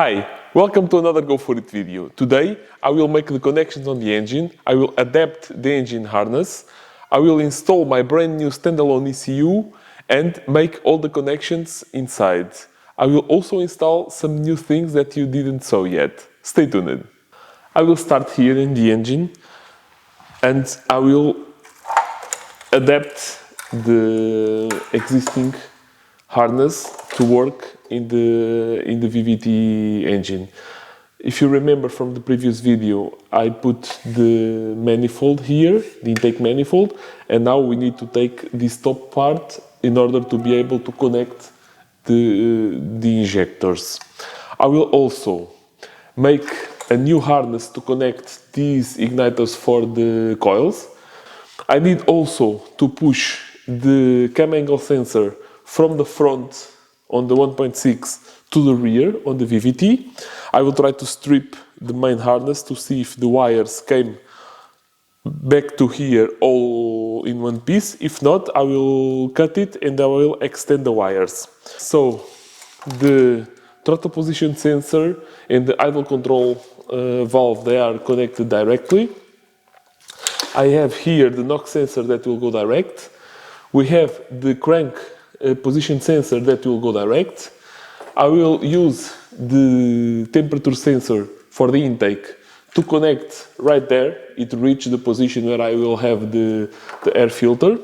Hi, welcome to another GoForIt video. Today I will make the connections on the engine, I will adapt the engine harness, I will install my brand new standalone ECU and make all the connections inside. I will also install some new things that you didn't saw yet. Stay tuned. I will start here in the engine and I will adapt the existing harness to work in the VVT engine. If you remember from the previous video, I put the manifold here, the intake manifold, and now we need to take this top part in order to be able to connect the injectors. I will also make a new harness to connect these igniters for the coils. I need also to push the cam angle sensor from the front on the 1.6 to the rear on the VVT. I will try to strip the main harness to see if the wires came back to here all in one piece. If not, I will cut it and I will extend the wires. So the throttle position sensor and the idle control valve, they are connected directly. I have here the knock sensor that will go direct. We have the crank position sensor that will go direct. I will use the temperature sensor for the intake to connect right there. It reaches the position where I will have the air filter.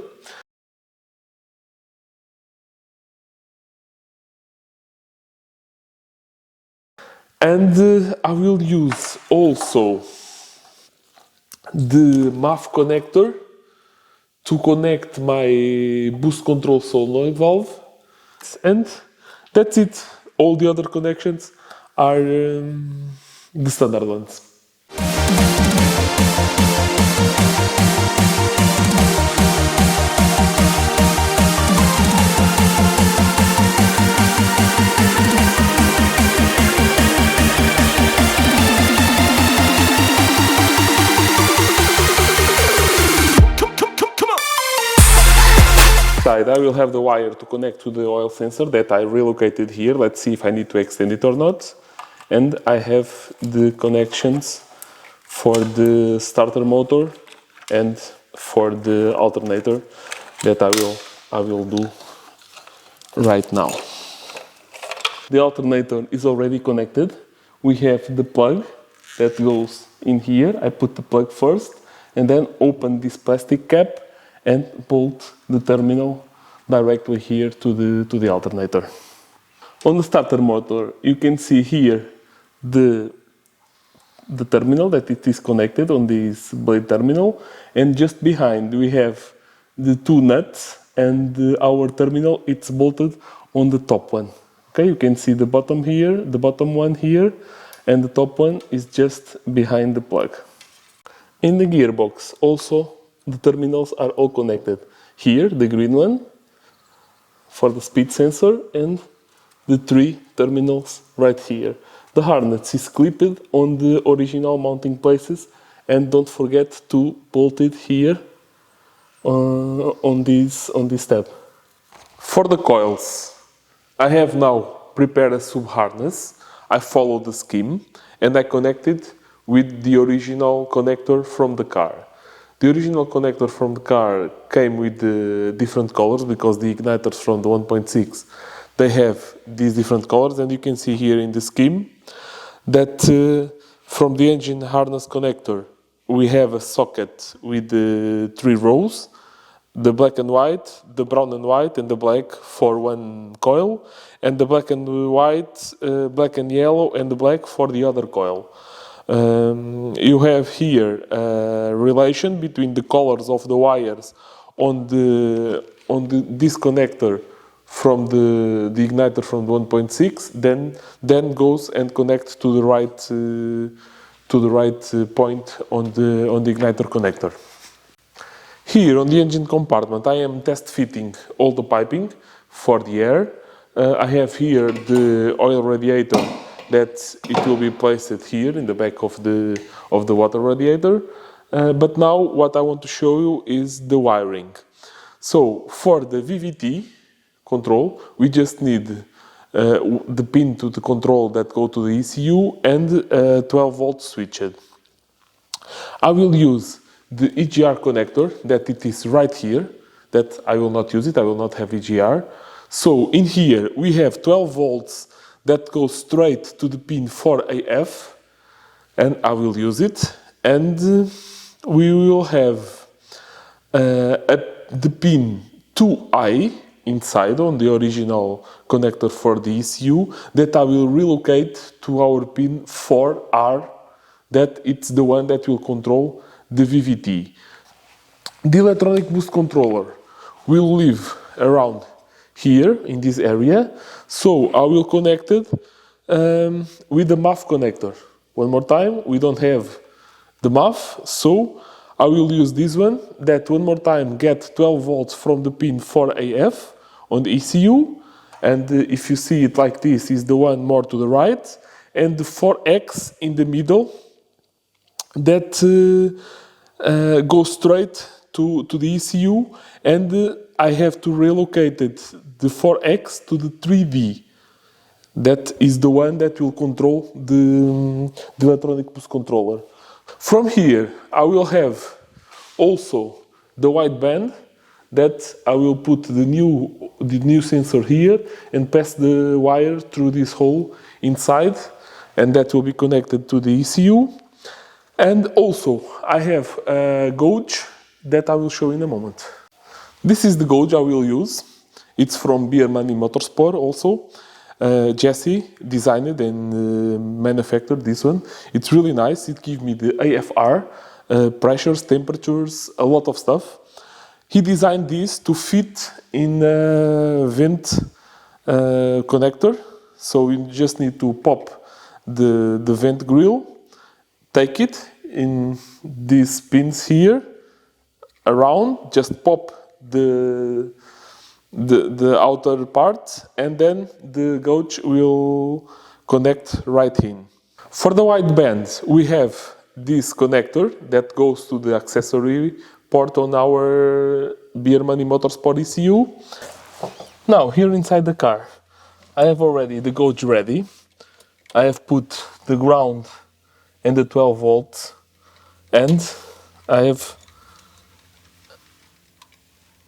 And I will use also the MAF connector to connect my boost control solenoid valve, and that's it. All the other connections are the standard ones. I will have the wire to connect to the oil sensor that I relocated here. Let's see if I need to extend it or not. And I have the connections for the starter motor and for the alternator that I will do right now. The alternator is already connected. We have the plug that goes in here. I put the plug first and then open this plastic cap and bolt the terminal directly here to the alternator. On the starter motor, you can see here the terminal that it is connected on this blade terminal, and just behind we have the two nuts, and our terminal it's bolted on the top one. Okay, you can see the bottom here, the bottom one here, and the top one is just behind the plug. In the gearbox also the terminals are all connected. Here, the green one for the speed sensor, and the three terminals right here. The harness is clipped on the original mounting places, and don't forget to bolt it here on this tab. For the coils, I have now prepared a sub-harness. I followed the scheme and I connected with the original connector from the car. The original connector from the car came with the different colors because the igniters from the 1.6, they have these different colors, and you can see here in the scheme that from the engine harness connector we have a socket with the three rows, the black and white, the brown and white, and the black for one coil, and the black and white, black and yellow, and the black for the other coil. You have here a relation between the colors of the wires on this connector from the igniter from the 1.6, then goes and connects to the right point on the igniter connector. Here on the engine compartment I am test fitting all the piping for the air. I have here the oil radiator that it will be placed here in the back of the water radiator. But now what I want to show you is the wiring. So for the VVT control, we just need the pin to the control that go to the ECU, and 12-volt switch. I will use the EGR connector that it is right here, that I will not use it, I will not have EGR. So in here we have 12 volts that go straight to the pin 4AF, and I will use it. And we will have the pin 2I inside on the original connector for the ECU that I will relocate to our pin 4R, that it's the one that will control the VVT. The electronic boost controller will live around here in this area, so I will connect it with the MAF connector. One more time, we don't have the MAF, so I will use this one that one more time get 12 volts from the pin 4AF on the ECU, and if you see it like this is the one more to the right, and the 4X in the middle that goes straight to the ECU, and I have to relocate it, the 4X to the 3D. That is the one that will control the electronic boost controller. From here, I will have also the wideband that I will put the new sensor here and pass the wire through this hole inside, and that will be connected to the ECU. And also, I have a gauge that I will show in a moment. This is the gauge I will use. It's from Beer Money Motorsport also. Jesse designed it and manufactured this one. It's really nice. It gives me the AFR, pressures, temperatures, a lot of stuff. He designed this to fit in a vent connector. So you just need to pop the vent grill, take it in these pins here around, just pop the outer part, and then the gauge will connect right in. For the wideband, we have this connector that goes to the accessory port on our Beer Money Motorsport ECU. Now, here inside the car, I have already the gauge ready. I have put the ground and the 12 volts, and I have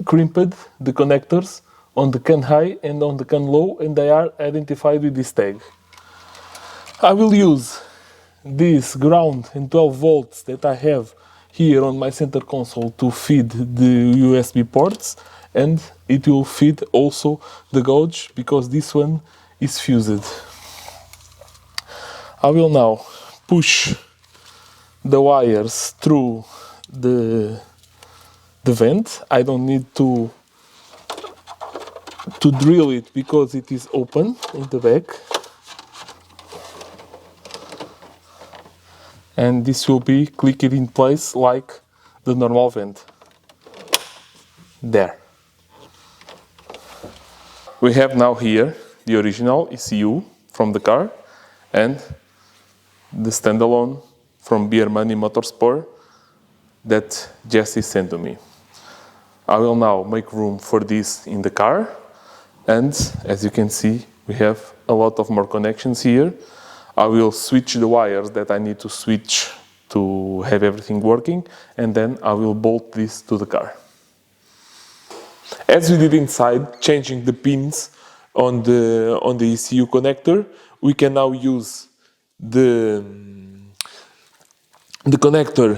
crimped the connectors on the can high and on the can low, and they are identified with this tag. I will use this ground and 12 volts that I have here on my center console to feed the USB ports, and it will feed also the gauge because this one is fused. I will now push the wires through the vent. I don't need to drill it because it is open in the back, and this will be clicked in place like the normal vent. There. We have now here the original ECU from the car and the standalone from Beer Money Motorsport that Jesse sent to me. I will now make room for this in the car, and as you can see, we have a lot of more connections here. I will switch the wires that I need to switch to have everything working, and then I will bolt this to the car. As we did inside, changing the pins on the ECU connector, we can now use the connector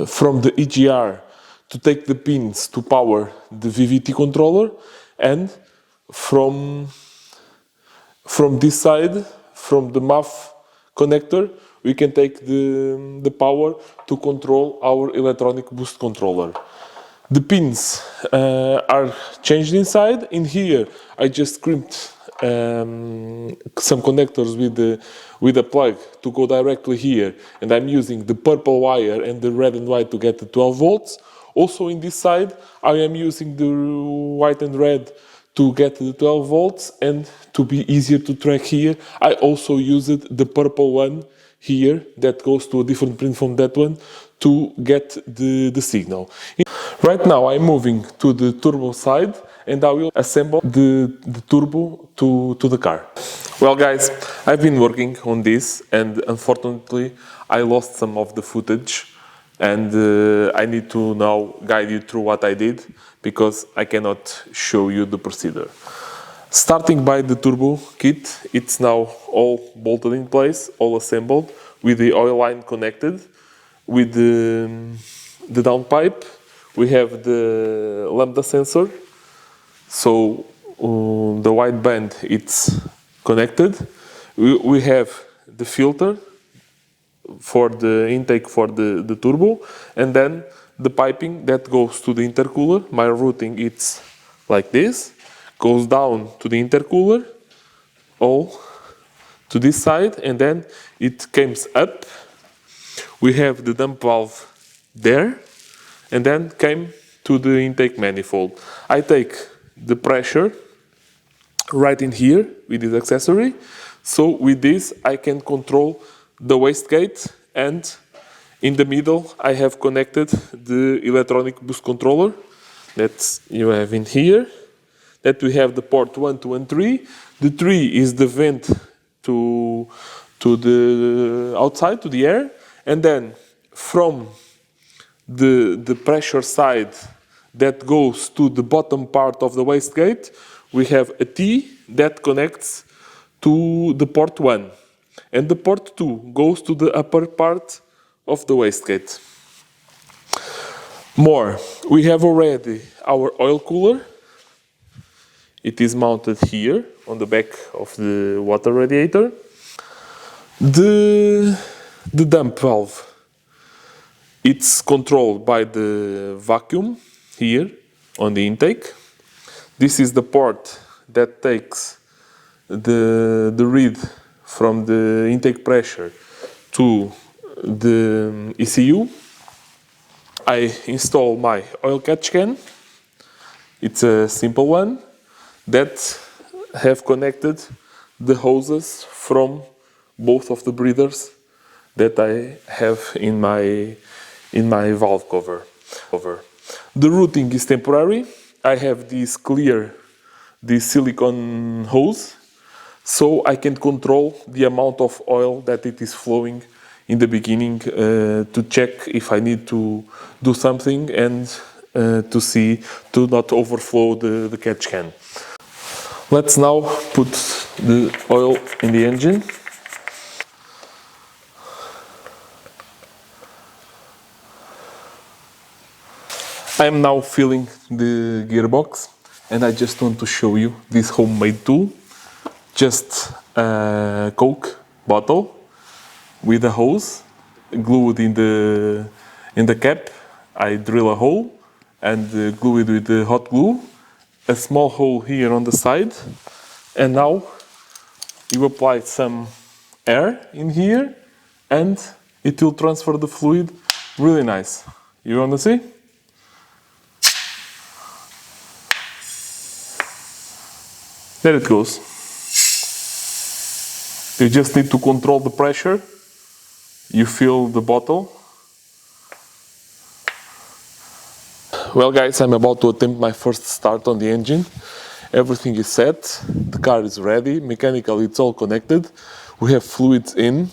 from the EGR to take the pins to power the VVT controller, and from this side, from the MAF connector, we can take the power to control our electronic boost controller. The pins are changed inside. In here, I just crimped some connectors with a plug to go directly here, and I'm using the purple wire and the red and white to get the 12 volts. Also in this side, I am using the white and red to get the 12 volts, and to be easier to track here, I also used the purple one here that goes to a different pin from that one to get the signal. Right now I'm moving to the turbo side, and I will assemble the turbo to the car. Well guys, I've been working on this and unfortunately I lost some of the footage, and I need to now guide you through what I did because I cannot show you the procedure. Starting by the turbo kit, it's now all bolted in place, all assembled, with the oil line connected, with the downpipe. We have the lambda sensor, so the wideband it's connected. We have the filter for the intake for the turbo, and then the piping that goes to the intercooler. My routing it's like this, goes down to the intercooler, all to this side, and then it comes up. We have the dump valve there, and then came to the intake manifold. I take the pressure right in here with this accessory, so with this I can control the wastegate, and in the middle I have connected the electronic boost controller that you have in here, that we have the port 1, 2 and 3. The 3 is the vent to the outside, to the air, and then from the pressure side that goes to the bottom part of the wastegate, we have a T that connects to the port 1, and the port 2 goes to the upper part of the wastegate. More, we have already our oil cooler. It is mounted here on the back of the water radiator. The dump valve, it's controlled by the vacuum here on the intake. This is the port that takes the read from the intake pressure to the ECU. I install my oil catch can. It's a simple one that have connected the hoses from both of the breathers that I have in my valve cover. The routing is temporary. I have this silicone hose, so I can control the amount of oil that it is flowing in the beginning to check if I need to do something, and to not overflow the catch can. Let's now put the oil in the engine. I am now filling the gearbox, and I just want to show you this homemade tool. Just a Coke bottle with a hose glued in the cap. I drill a hole and glue it with the hot glue. A small hole here on the side, and now you apply some air in here and it will transfer the fluid really nice. You want to see? There it goes. You just need to control the pressure. You fill the bottle. Well guys, I'm about to attempt my first start on the engine. Everything is set, the car is ready, mechanically it's all connected. We have fluids in,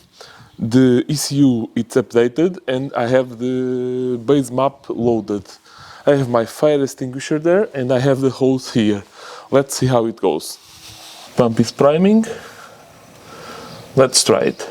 the ECU it's updated, and I have the base map loaded. I have my fire extinguisher there, and I have the hose here. Let's see how it goes. Pump is priming. Let's try it.